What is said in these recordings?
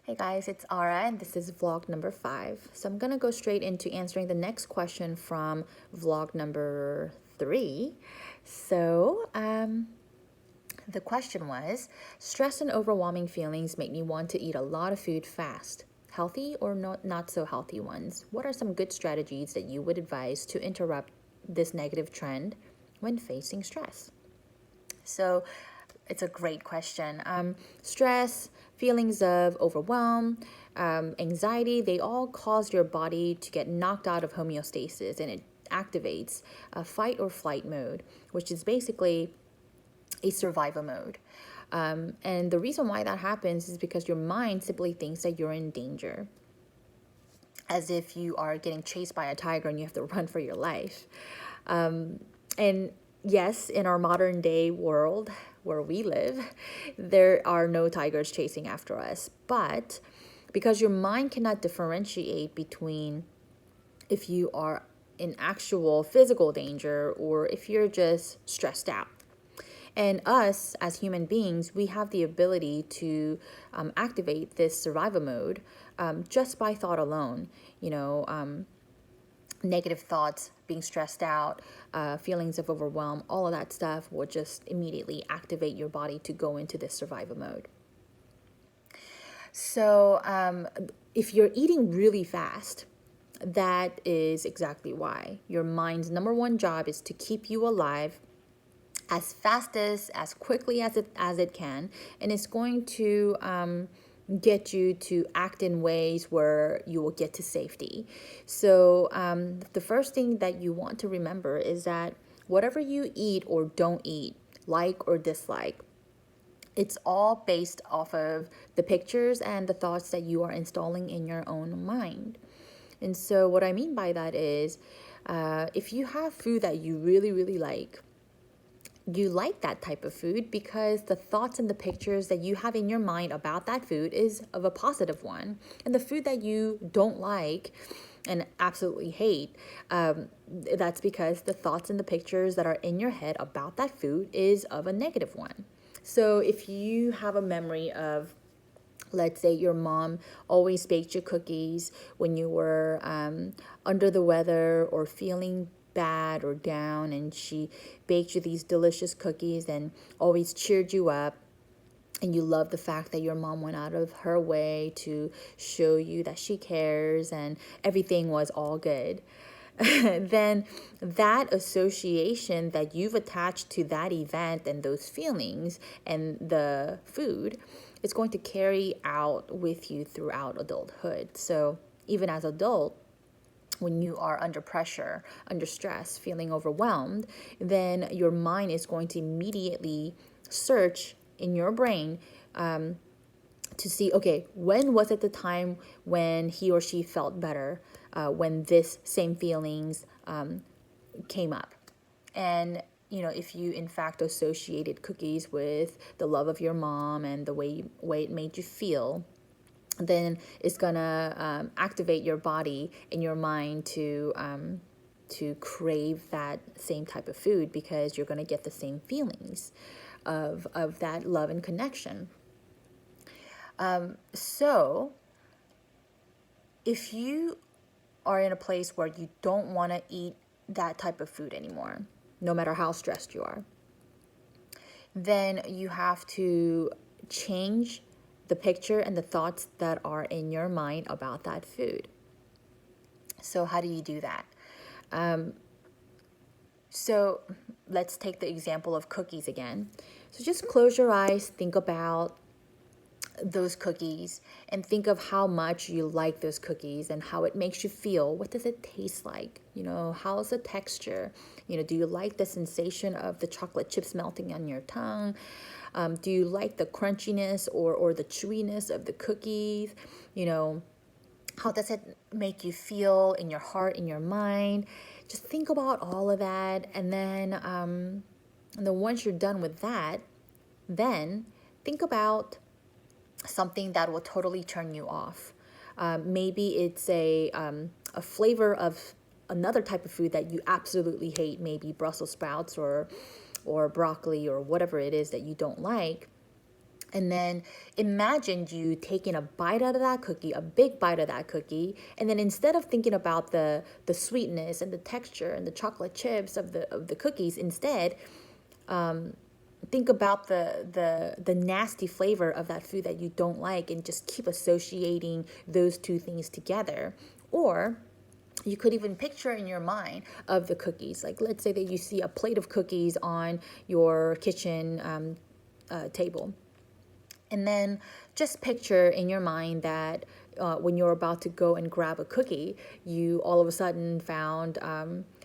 Hey guys, it's Ara and this is vlog number 5. So I'm gonna go straight into answering the next question from vlog number 3. The question was, stress and overwhelming feelings make me want to eat a lot of food fast. Healthy or not so healthy ones? What are some good strategies that you would advise to interrupt this negative trend when facing stress? So it's a great question. Stress, feelings of overwhelm, anxiety, they all cause your body to get knocked out of homeostasis and it activates a fight or flight mode, which is basically a survival mode. And the reason why that happens is because your mind simply thinks that you're in danger, as if you are getting chased by a tiger and you have to run for your life. And yes, in our modern day world where we live, there are no tigers chasing after us. But because your mind cannot differentiate between if you are in actual physical danger or if you're just stressed out. And us as human beings, we have the ability to activate this survival mode just by thought alone. Negative thoughts, being stressed out, feelings of overwhelm, all of that stuff will just immediately activate your body to go into this survival mode. So if you're eating really fast, that is exactly why. Your mind's number one job is to keep you alive as fast as quickly as it can, and it's going to get you to act in ways where you will get to safety. So the first thing that you want to remember is that whatever you eat or don't eat, like or dislike, it's all based off of the pictures and the thoughts that you are installing in your own mind. And so what I mean by that is if you have food that you really, really like, you like that type of food because the thoughts and the pictures that you have in your mind about that food is of a positive one. And the food that you don't like and absolutely hate, that's because the thoughts and the pictures that are in your head about that food is of a negative one. So if you have a memory of, let's say, your mom always baked you cookies when you were under the weather or feeling bad or down, and she baked you these delicious cookies and always cheered you up, and you love the fact that your mom went out of her way to show you that she cares and everything was all good, then that association that you've attached to that event and those feelings and the food is going to carry out with you throughout adulthood. So even as adult, when you are under pressure, under stress, feeling overwhelmed, then your mind is going to immediately search in your brain to see, okay, when was it the time when he or she felt better, when this same feelings came up. And if you in fact associated cookies with the love of your mom and the way it made you feel, then it's gonna activate your body and your mind to crave that same type of food because you're gonna get the same feelings of that love and connection. So if you are in a place where you don't want to eat that type of food anymore, no matter how stressed you are, then you have to change the picture and the thoughts that are in your mind about that food. So how do you do that? So let's take the example of cookies again. So just close your eyes, think about those cookies, and think of how much you like those cookies and how it makes you feel. What does it taste like? How's the texture? Do you like the sensation of the chocolate chips melting on your tongue? Do you like the crunchiness or the chewiness of the cookies? How does it make you feel in your heart, in your mind? Just think about all of that, and then once you're done with that, then think about something that will totally turn you off. Maybe it's a flavor of another type of food that you absolutely hate, maybe Brussels sprouts or broccoli or whatever it is that you don't like. And then imagine you taking a bite out of that cookie, a big bite of that cookie, and then instead of thinking about the sweetness and the texture and the chocolate chips of the cookies, instead think about the nasty flavor of that food that you don't like, and just keep associating those two things together. Or you could even picture in your mind of the cookies. Like, let's say that you see a plate of cookies on your kitchen table. And then just picture in your mind that when you're about to go and grab a cookie, you all of a sudden found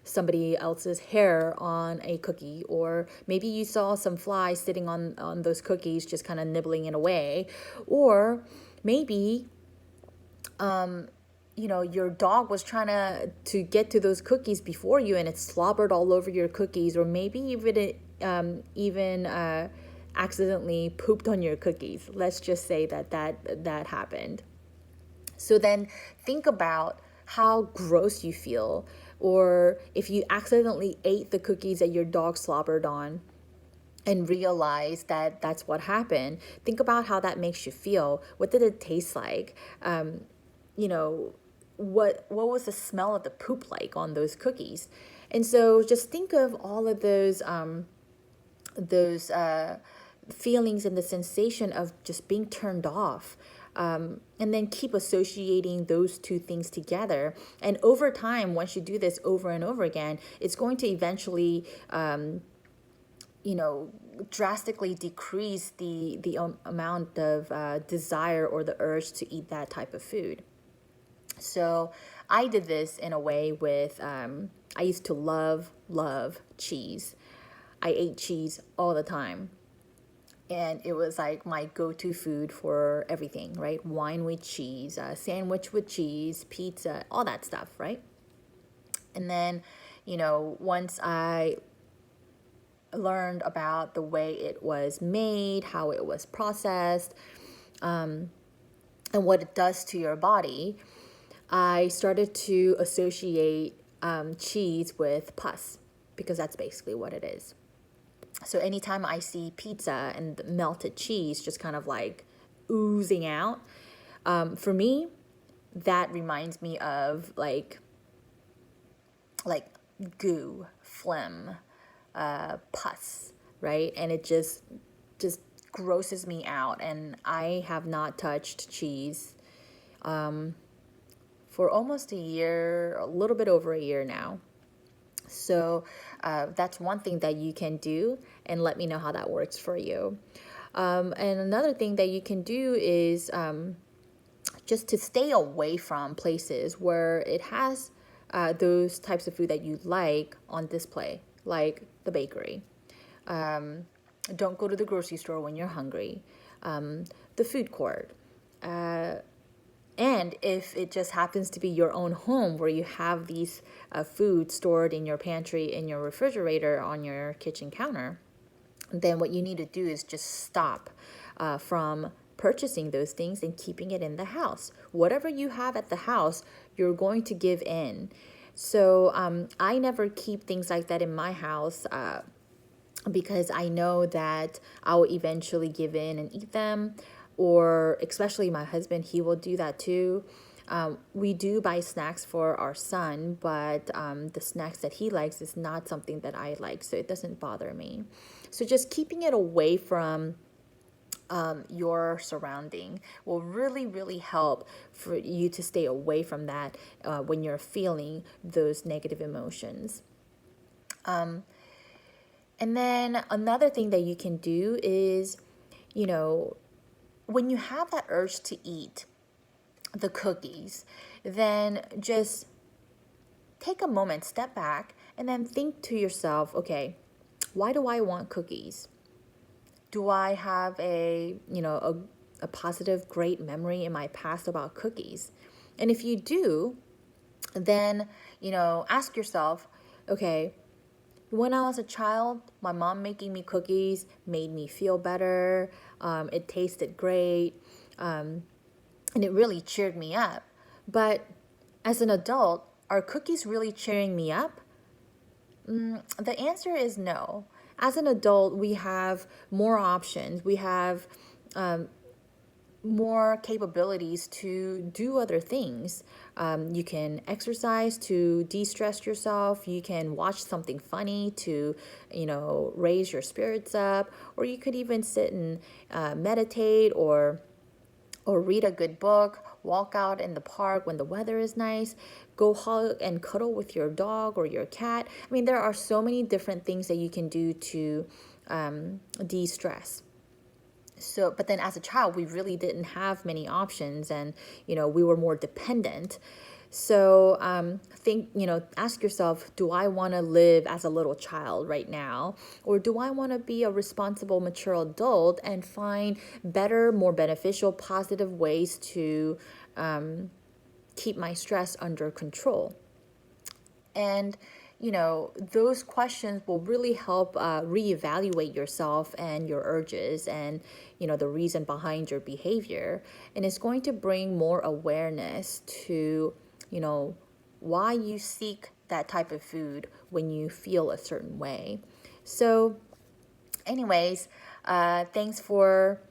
somebody else's hair on a cookie, or maybe you saw some flies sitting on those cookies, just kind of nibbling it away. Or maybe your dog was trying to get to those cookies before you, and it slobbered all over your cookies. Or maybe even accidentally pooped on your cookies. Let's just say that happened. So then think about how gross you feel, or if you accidentally ate the cookies that your dog slobbered on and realize that that's what happened. Think about how that makes you feel. What did it taste like? You know, what was the smell of the poop like on those cookies? And so just think of all of those feelings and the sensation of just being turned off. And then keep associating those two things together. And over time, once you do this over and over again, it's going to eventually, drastically decrease the amount of desire or the urge to eat that type of food. So I did this in a way with, I used to love cheese. I ate cheese all the time. And it was like my go-to food for everything, right? Wine with cheese, sandwich with cheese, pizza, all that stuff, right? And then, once I learned about the way it was made, how it was processed, and what it does to your body, I started to associate cheese with pus, because that's basically what it is. So anytime I see pizza and melted cheese just kind of like oozing out, for me, that reminds me of like goo, phlegm, pus, right? And it just grosses me out. And I have not touched cheese for almost a year, a little bit over a year now. So that's one thing that you can do, and let me know how that works for you. And another thing that you can do is just to stay away from places where it has those types of food that you like on display, like the bakery. Don't go to the grocery store when you're hungry. The food court. And if it just happens to be your own home where you have these food stored in your pantry, in your refrigerator, on your kitchen counter, then what you need to do is just stop from purchasing those things and keeping it in the house. Whatever you have at the house, you're going to give in. So I never keep things like that in my house because I know that I will eventually give in and eat them. Or especially my husband, he will do that too. We do buy snacks for our son, but the snacks that he likes is not something that I like, so it doesn't bother me. So just keeping it away from your surrounding will really, really help for you to stay away from that when you're feeling those negative emotions. And then another thing that you can do is, when you have that urge to eat the cookies, then just take a moment, step back, and then think to yourself, okay, why do I want cookies? Do I have a positive, great memory in my past about cookies? And if you do, then, ask yourself, okay, when I was a child, my mom making me cookies made me feel better. It tasted great. And it really cheered me up. But as an adult, are cookies really cheering me up? The answer is no. As an adult, we have more options. We have more capabilities to do other things. You can exercise to de-stress yourself. You can watch something funny to, raise your spirits up. Or you could even sit and meditate or read a good book, walk out in the park when the weather is nice, go hug and cuddle with your dog or your cat. I mean, there are so many different things that you can do to de-stress. So, but then as a child, we really didn't have many options, and we were more dependent. So ask yourself, do I want to live as a little child right now, or do I want to be a responsible, mature adult and find better, more beneficial, positive ways to keep my stress under control? And those questions will really help reevaluate yourself and your urges and the reason behind your behavior. And it's going to bring more awareness to why you seek that type of food when you feel a certain way. So anyways, thanks for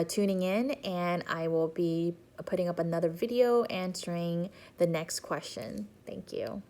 tuning in, and I will be putting up another video answering the next question. Thank you.